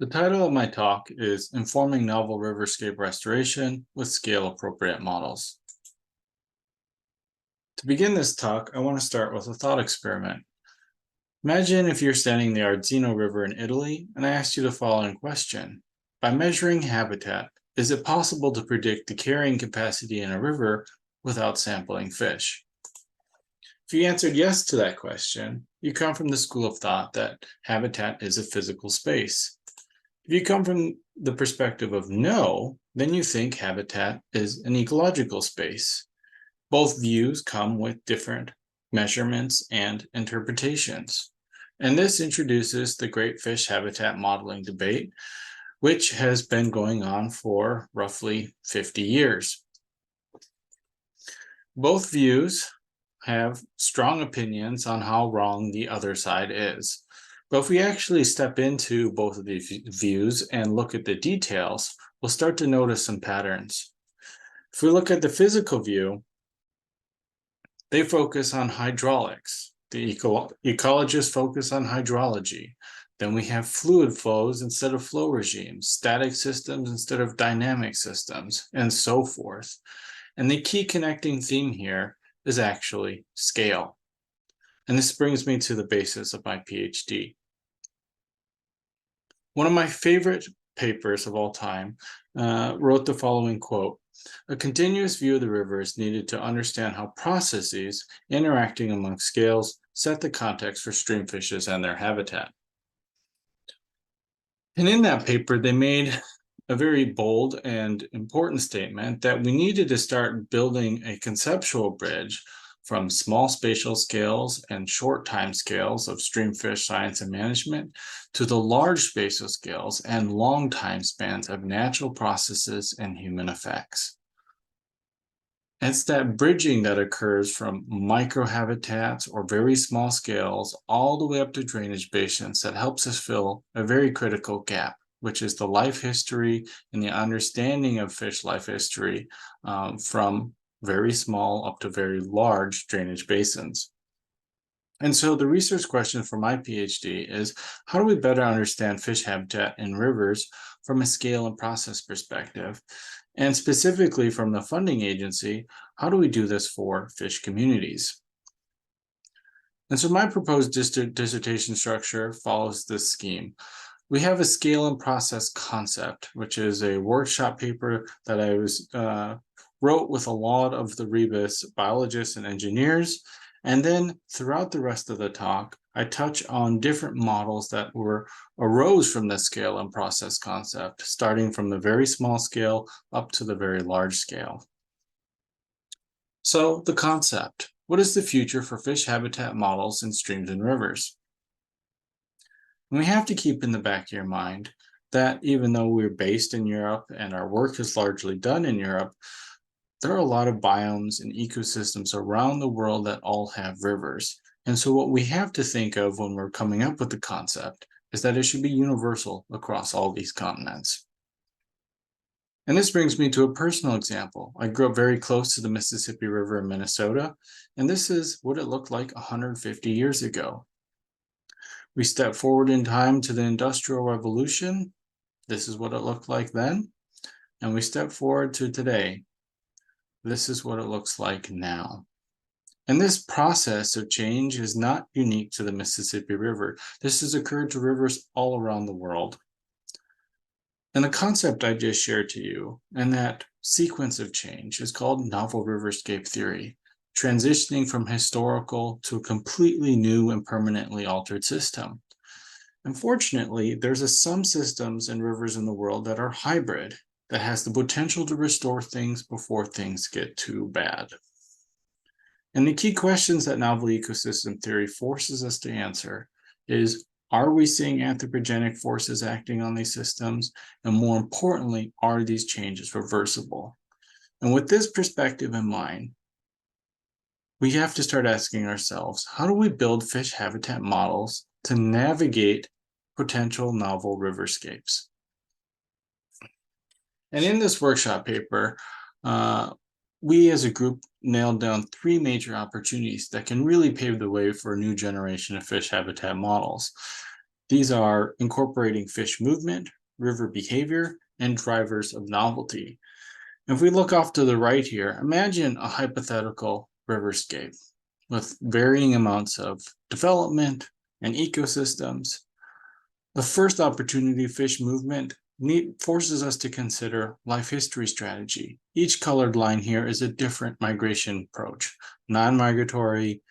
The title of my talk is Informing Novel Riverscape Restoration with Scale-Appropriate Models. To begin this talk, I want to start with a thought experiment. Imagine if you're standing in the Arno River in Italy, and I asked you the following question. By measuring habitat, is it possible to predict the carrying capacity in a river without sampling fish? If you answered yes to that question, you come from the school of thought that habitat is a physical space. If you come from the perspective of no, then you think habitat is an ecological space. Both views come with different measurements and interpretations. And this introduces the great fish habitat modeling debate, which has been going on for roughly 50 years. Both views have strong opinions on how wrong the other side is. But if we actually step into both of these views and look at the details, we'll start to notice some patterns. If we look at the physical view, they focus on hydraulics. The ecologists focus on hydrology. Then we have fluid flows instead of flow regimes, static systems instead of dynamic systems, and so forth. And the key connecting theme here is actually scale. And this brings me to the basis of my PhD. One of my favorite papers of all time wrote the following quote: "A continuous view of the river is needed to understand how processes interacting among scales set the context for streamfishes and their habitat." And in that paper, they made a very bold and important statement that we needed to start building a conceptual bridge from small spatial scales and short time scales of streamfish science and management to the large spatial scales and long time spans of natural processes and human effects. It's that bridging that occurs from microhabitats or very small scales all the way up to drainage basins that helps us fill a very critical gap, which is the life history and the understanding of fish life history from very small up to very large drainage basins. And so the research question for my PhD is, how do we better understand fish habitat in rivers from a scale and process perspective? And specifically from the funding agency, how do we do this for fish communities? And so my proposed dissertation structure follows this scheme. We have a scale and process concept, which is a workshop paper that I wrote with a lot of the RIBES biologists and engineers. And then throughout the rest of the talk, I touch on different models that arose from the scale and process concept, starting from the very small scale up to the very large scale. So the concept: what is the future for fish habitat models in streams and rivers? And we have to keep in the back of your mind that even though we're based in Europe and our work is largely done in Europe, there are a lot of biomes and ecosystems around the world that all have rivers. And so what we have to think of when we're coming up with the concept is that it should be universal across all these continents. And this brings me to a personal example. I grew up very close to the Mississippi River in Minnesota, and this is what it looked like 150 years ago. We step forward in time to the Industrial Revolution. This is what it looked like then. And we step forward to today. This is what it looks like now. And this process of change is not unique to the Mississippi River. This has occurred to rivers all around the world. And the concept I just shared to you and that sequence of change is called novel riverscape theory, transitioning from historical to a completely new and permanently altered system. Unfortunately, there's some systems and rivers in the world that are hybrid, that has the potential to restore things before things get too bad. And the key questions that novel ecosystem theory forces us to answer is, are we seeing anthropogenic forces acting on these systems? And more importantly, are these changes reversible? And with this perspective in mind, we have to start asking ourselves, how do we build fish habitat models to navigate potential novel riverscapes? And in this workshop paper, we as a group nailed down 3 major opportunities that can really pave the way for a new generation of fish habitat models. These are incorporating fish movement, river behavior, and drivers of novelty. If we look off to the right here, imagine a hypothetical riverscape with varying amounts of development and ecosystems. The first opportunity, fish movement, forces us to consider life history strategy. Each colored line here is a different migration approach, non-migratory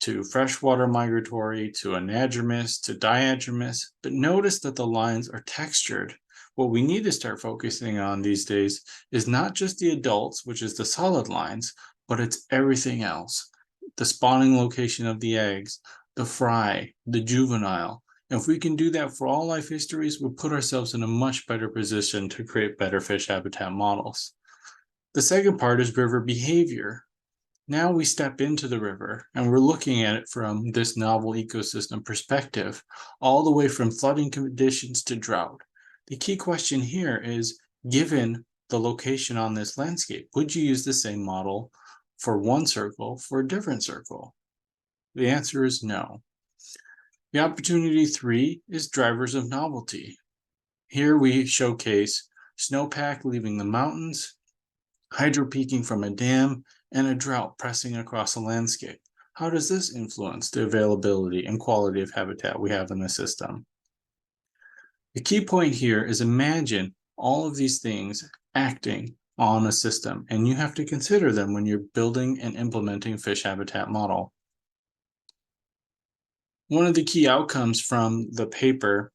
to freshwater migratory to anadromous to diadromous, but notice that the lines are textured. What we need to start focusing on these days is not just the adults, which is the solid lines, but it's everything else. The spawning location of the eggs, the fry, the juvenile. If we can do that for all life histories, we'll put ourselves in a much better position to create better fish habitat models. The second part is river behavior. Now we step into the river and we're looking at it from this novel ecosystem perspective, all the way from flooding conditions to drought. The key question here is, given the location on this landscape, would you use the same model for one circle for a different circle? The answer is no. The opportunity 3 is drivers of novelty. Here we showcase snowpack leaving the mountains, hydro peaking from a dam, and a drought pressing across the landscape. How does this influence the availability and quality of habitat we have in the system? The key point here is imagine all of these things acting on a system, and you have to consider them when you're building and implementing fish habitat model. One of the key outcomes from the paper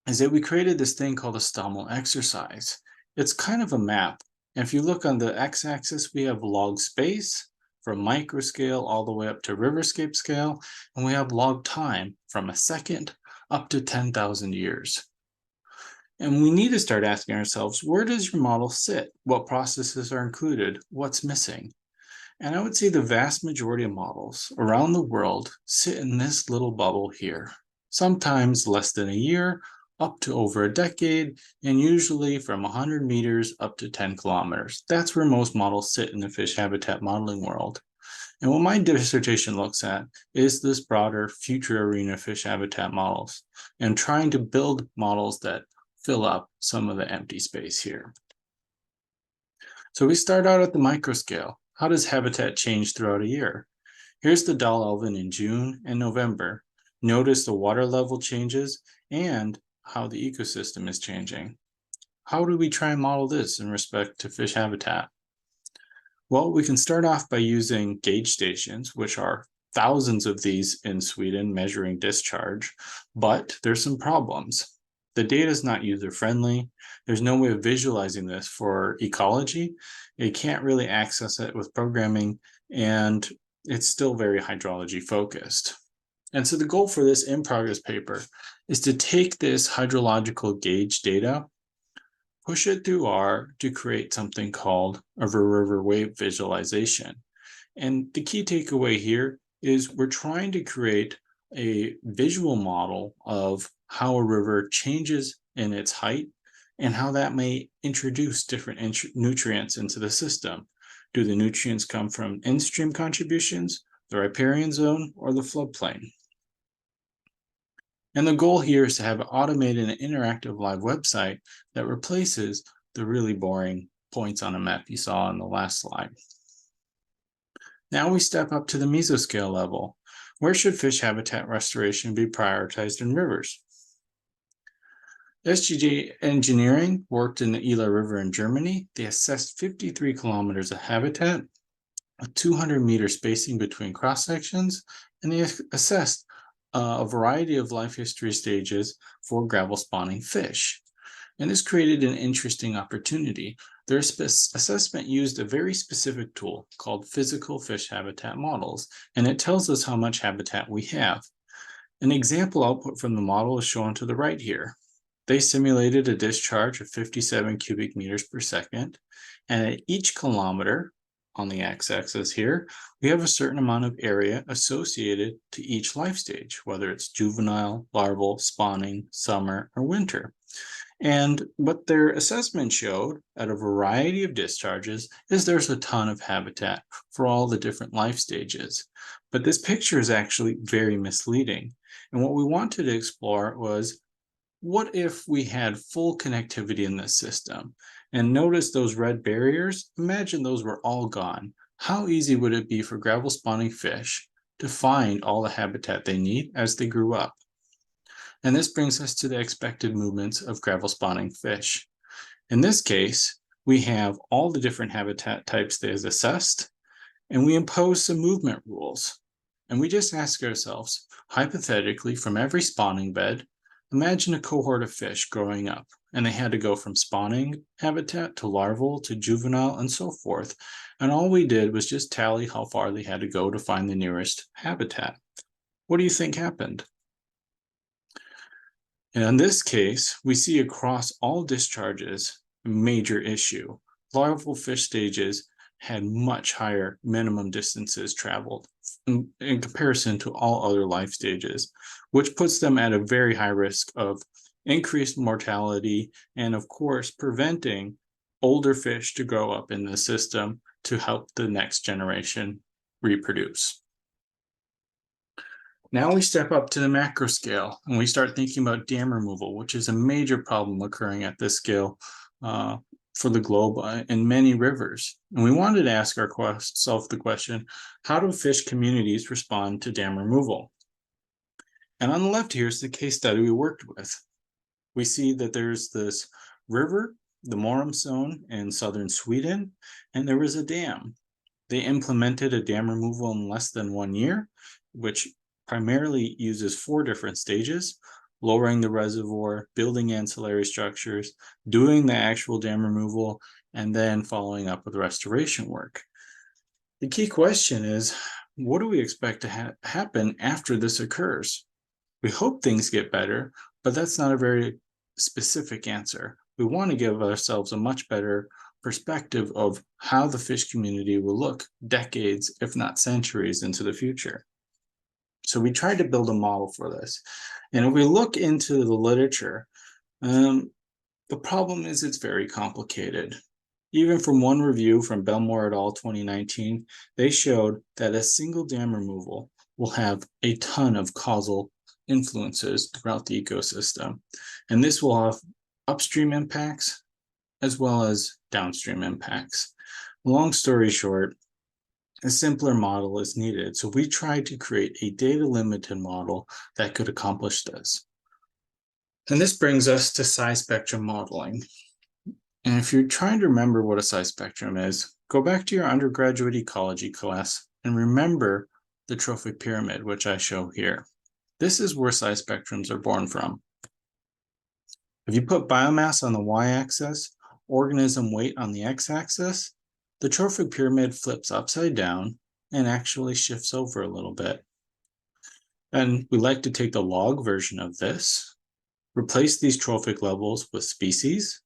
is that we created this thing called a STOML exercise. It's kind of a map. And if you look on the x-axis, we have log space from microscale all the way up to riverscape scale, and we have log time from a second up to 10,000 years. And we need to start asking ourselves, where does your model sit? What processes are included? What's missing? And I would say the vast majority of models around the world sit in this little bubble here, sometimes less than a year, up to over a decade, and usually from 100 meters up to 10 kilometers. That's where most models sit in the fish habitat modeling world. And what my dissertation looks at is this broader future arena fish habitat models and trying to build models that fill up some of the empty space here. So we start out at the microscale. How does habitat change throughout a year? Here's the Dalelven in June and November. Notice the water level changes and how the ecosystem is changing. How do we try and model this in respect to fish habitat? Well, we can start off by using gauge stations, which are thousands of these in Sweden measuring discharge, but there's some problems. The data is not user-friendly. There's no way of visualizing this for ecology. You can't really access it with programming, and it's still very hydrology focused. And so the goal for this in-progress paper is to take this hydrological gauge data, push it through R to create something called a river wave visualization. And the key takeaway here is we're trying to create a visual model of how a river changes in its height and how that may introduce different nutrients into the system. Do the nutrients come from in-stream contributions, the riparian zone, or the floodplain? And the goal here is to have an automated and interactive live website that replaces the really boring points on a map you saw in the last slide. Now we step up to the mesoscale level. Where should fish habitat restoration be prioritized in rivers? SGJ Engineering worked in the Ila River in Germany. They assessed 53 kilometers of habitat, a 200-meter spacing between cross sections, and they assessed a variety of life history stages for gravel spawning fish. And this created an interesting opportunity. Their assessment used a very specific tool called physical fish habitat models, and it tells us how much habitat we have. An example output from the model is shown to the right here. They simulated a discharge of 57 cubic meters per second, and at each kilometer, on the x-axis here, we have a certain amount of area associated to each life stage, whether it's juvenile, larval, spawning, summer, or winter. And what their assessment showed at a variety of discharges is there's a ton of habitat for all the different life stages. But this picture is actually very misleading. And what we wanted to explore was, what if we had full connectivity in this system? And notice those red barriers? Imagine those were all gone. How easy would it be for gravel spawning fish to find all the habitat they need as they grew up? And this brings us to the expected movements of gravel spawning fish. In this case, we have all the different habitat types that is assessed, and we impose some movement rules. And we just ask ourselves, hypothetically, from every spawning bed, imagine a cohort of fish growing up, and they had to go from spawning habitat to larval to juvenile and so forth. And all we did was just tally how far they had to go to find the nearest habitat. What do you think happened? And in this case, we see across all discharges a major issue. Larval fish stages had much higher minimum distances traveled in comparison to all other life stages, which puts them at a very high risk of increased mortality and, of course, preventing older fish to grow up in the system to help the next generation reproduce. Now we step up to the macro scale and we start thinking about dam removal, which is a major problem occurring at this scale for the globe in many rivers. And we wanted to ask ourselves the question, how do fish communities respond to dam removal? And on the left here is the case study we worked with. We see that there's this river, the Morum zone in southern Sweden, and there was a dam. They implemented a dam removal in less than 1 year, which primarily uses 4 different stages: lowering the reservoir, building ancillary structures, doing the actual dam removal, and then following up with restoration work. The key question is, what do we expect to happen after this occurs? We hope things get better, but that's not a very specific answer. We want to give ourselves a much better perspective of how the fish community will look decades, if not centuries, into the future. So we tried to build a model for this. And if we look into the literature, the problem is it's very complicated. Even from one review from Belmore et al. 2019, they showed that a single dam removal will have a ton of causal influences throughout the ecosystem. And this will have upstream impacts as well as downstream impacts. Long story short, a simpler model is needed. So we tried to create a data-limited model that could accomplish this. And this brings us to size spectrum modeling. And if you're trying to remember what a size spectrum is, go back to your undergraduate ecology class and remember the trophic pyramid, which I show here. This is where size spectrums are born from. If you put biomass on the y-axis, organism weight on the x-axis, the trophic pyramid flips upside down and actually shifts over a little bit. And we like to take the log version of this, replace these trophic levels with species,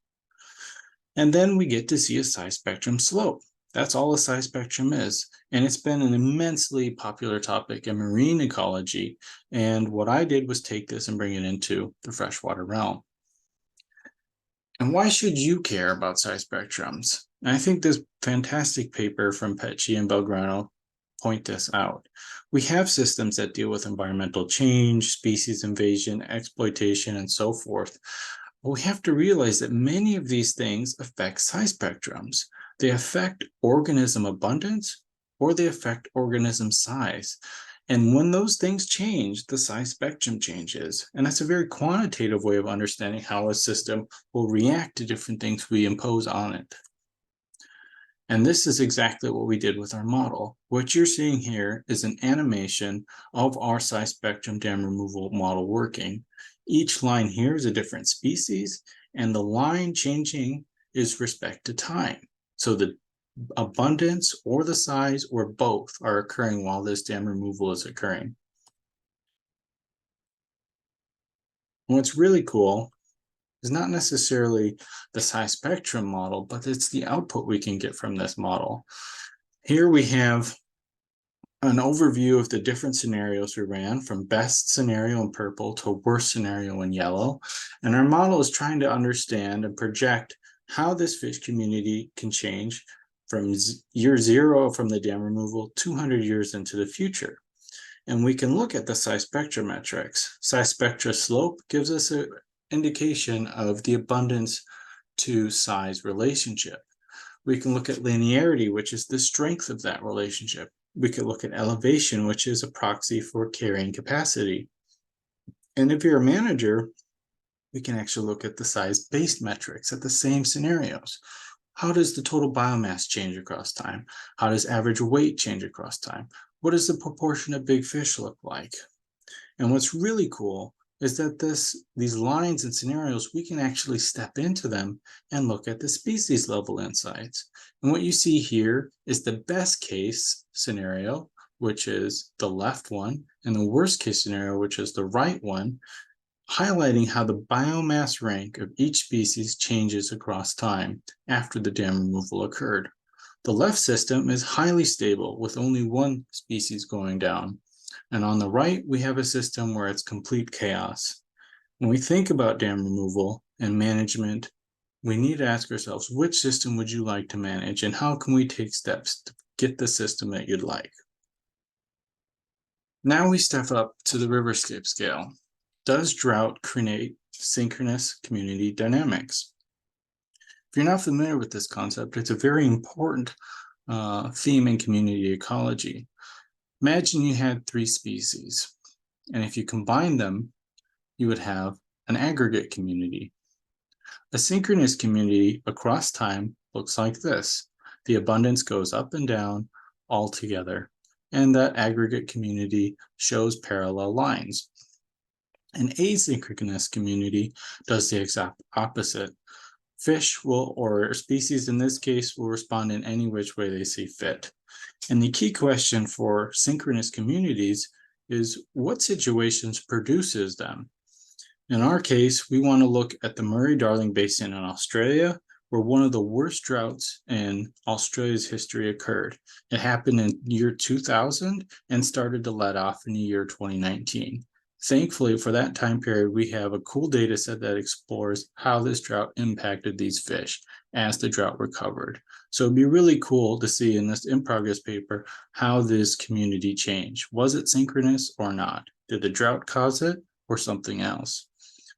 and then we get to see a size spectrum slope. That's all a size spectrum is. And it's been an immensely popular topic in marine ecology. And what I did was take this and bring it into the freshwater realm. And why should you care about size spectrums? And I think this fantastic paper from Pecci and Belgrano point this out. We have systems that deal with environmental change, species invasion, exploitation, and so forth. But we have to realize that many of these things affect size spectrums. They affect organism abundance or they affect organism size. And when those things change, the size spectrum changes. And that's a very quantitative way of understanding how a system will react to different things we impose on it. And this is exactly what we did with our model. What you're seeing here is an animation of our size spectrum dam removal model working. Each line here is a different species, and the line changing is respect to time. So the abundance or the size or both are occurring while this dam removal is occurring. And what's really cool is not necessarily the size spectrum model, but it's the output we can get from this model. Here we have an overview of the different scenarios we ran, from best scenario in purple to worst scenario in yellow. And our model is trying to understand and project how this fish community can change from year 0 from the dam removal 200 years into the future. And we can look at the size spectrometrics. Size spectra slope gives us an indication of the abundance to size relationship. We can look at linearity, which is the strength of that relationship. We can look at elevation, which is a proxy for carrying capacity. And if you're a manager, we can actually look at the size-based metrics at the same scenarios. How does the total biomass change across time? How does average weight change across time? What does the proportion of big fish look like? And what's really cool is that these lines and scenarios, we can actually step into them and look at the species level insights. And what you see here is the best case scenario, which is the left one, and the worst case scenario, which is the right one, highlighting how the biomass rank of each species changes across time after the dam removal occurred. The left system is highly stable with only one species going down. And on the right, we have a system where it's complete chaos. When we think about dam removal and management, we need to ask ourselves, which system would you like to manage and how can we take steps to get the system that you'd like? Now we step up to the riverscape scale. Does drought create synchronous community dynamics? If you're not familiar with this concept, it's a very important theme in community ecology. Imagine you had 3 species, and if you combine them, you would have an aggregate community. A synchronous community across time looks like this. The abundance goes up and down all together, and that aggregate community shows parallel lines. An asynchronous community does the exact opposite. Fish will, or species in this case, will respond in any which way they see fit. And the key question for synchronous communities is what situations produces them? In our case, we want to look at the Murray-Darling Basin in Australia, where one of the worst droughts in Australia's history occurred. It happened in year 2000 and started to let off in the year 2019. Thankfully, for that time period, we have a cool data set that explores how this drought impacted these fish as the drought recovered. So it'd be really cool to see in this in-progress paper how this community changed. Was it synchronous or not? Did the drought cause it or something else?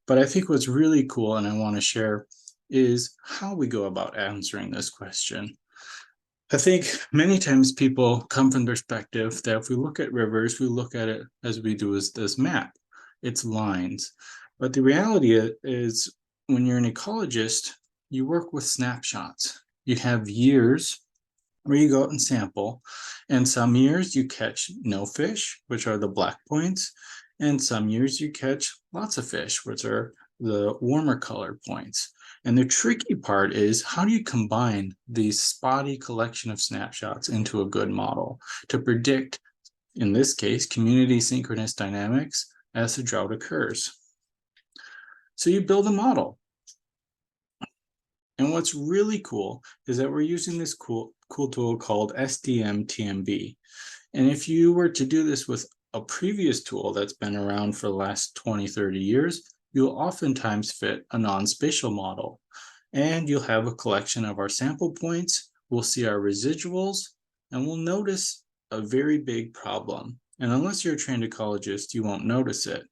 But I think what's really cool, and I want to share, is how we go about answering this question. I think many times people come from the perspective that if we look at rivers, we look at it as we do as this map. It's lines. But the reality is when you're an ecologist, you work with snapshots. You have years where you go out and sample, and some years you catch no fish, which are the black points, and some years you catch lots of fish, which are the warmer colored points. And the tricky part is how do you combine these spotty collection of snapshots into a good model to predict, in this case, community synchronous dynamics as the drought occurs? So you build a model. And what's really cool is that we're using this cool tool called SDM-TMB. And if you were to do this with a previous tool that's been around for the last 20, 30 years, you'll oftentimes fit a non-spatial model. And you'll have a collection of our sample points, we'll see our residuals, and we'll notice a very big problem. And unless you're a trained ecologist, you won't notice it.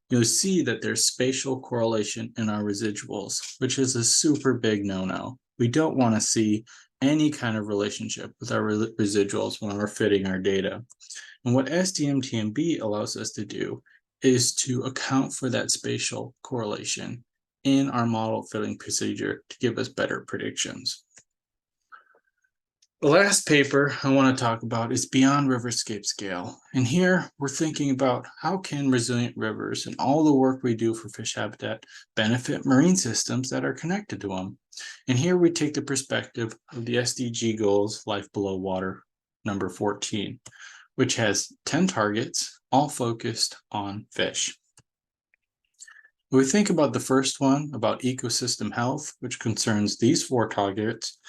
You'll see that there's spatial correlation in our residuals, which is a super big no-no. We don't want to see any kind of relationship with our residuals when we're fitting our data. And what SDM-TMB allows us to do is to account for that spatial correlation in our model fitting procedure to give us better predictions. The last paper I want to talk about is beyond riverscape scale. And here we're thinking about how can resilient rivers and all the work we do for fish habitat benefit marine systems that are connected to them. And here we take the perspective of the SDG goals, life below water, number 14, which has 10 targets, all focused on fish. When we think about the first one, about ecosystem health, which concerns these 4 targets,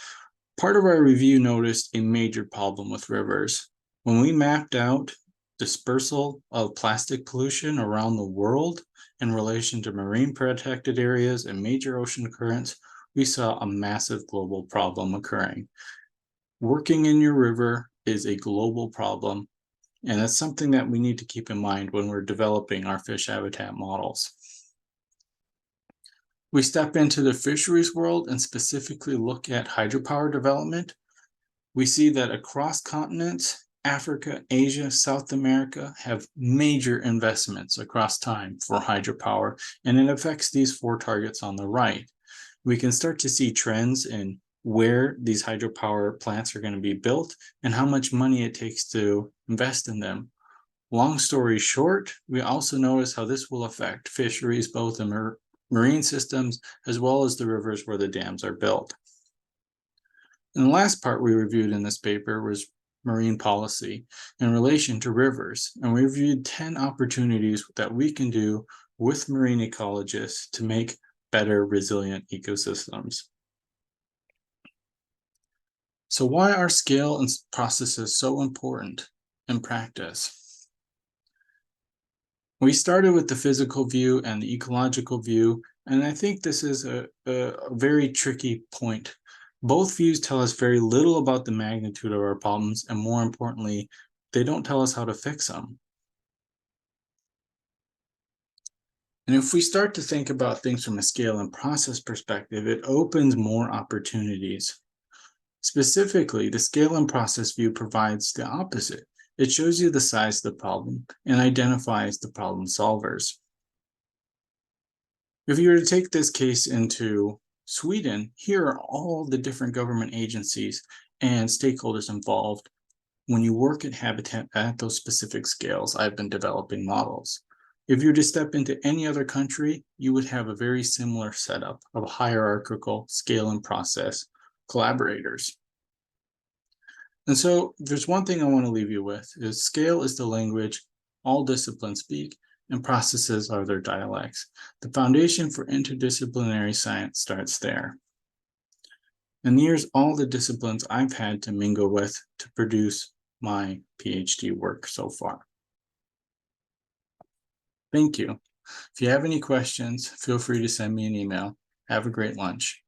part of our review noticed a major problem with rivers. When we mapped out dispersal of plastic pollution around the world in relation to marine protected areas and major ocean currents, we saw a massive global problem occurring. Working in your river is a global problem. And that's something that we need to keep in mind when we're developing our fish habitat models. We step into the fisheries world and specifically look at hydropower development. We see that across continents, Africa, Asia, South America have major investments across time for hydropower, and it affects these 4 targets on the right. We can start to see trends in where these hydropower plants are going to be built and how much money it takes to invest in them. Long story short, we also notice how this will affect fisheries, both in marine systems as well as the rivers where the dams are built. And the last part we reviewed in this paper was marine policy in relation to rivers. And we reviewed 10 opportunities that we can do with marine ecologists to make better resilient ecosystems. So why are scale and processes so important in practice? We started with the physical view and the ecological view, and I think this is a very tricky point. Both views tell us very little about the magnitude of our problems, and more importantly, they don't tell us how to fix them. And if we start to think about things from a scale and process perspective, it opens more opportunities. Specifically, the scale and process view provides the opposite. It shows you the size of the problem and identifies the problem solvers. If you were to take this case into Sweden, here are all the different government agencies and stakeholders involved when you work at habitat at those specific scales. I've been developing models. If you were to step into any other country, you would have a very similar setup of hierarchical scale and process collaborators. And so there's one thing I want to leave you with is scale is the language all disciplines speak, and processes are their dialects. The foundation for interdisciplinary science starts there. And here's all the disciplines I've had to mingle with to produce my PhD work so far. Thank you. If you have any questions, feel free to send me an email. Have a great lunch.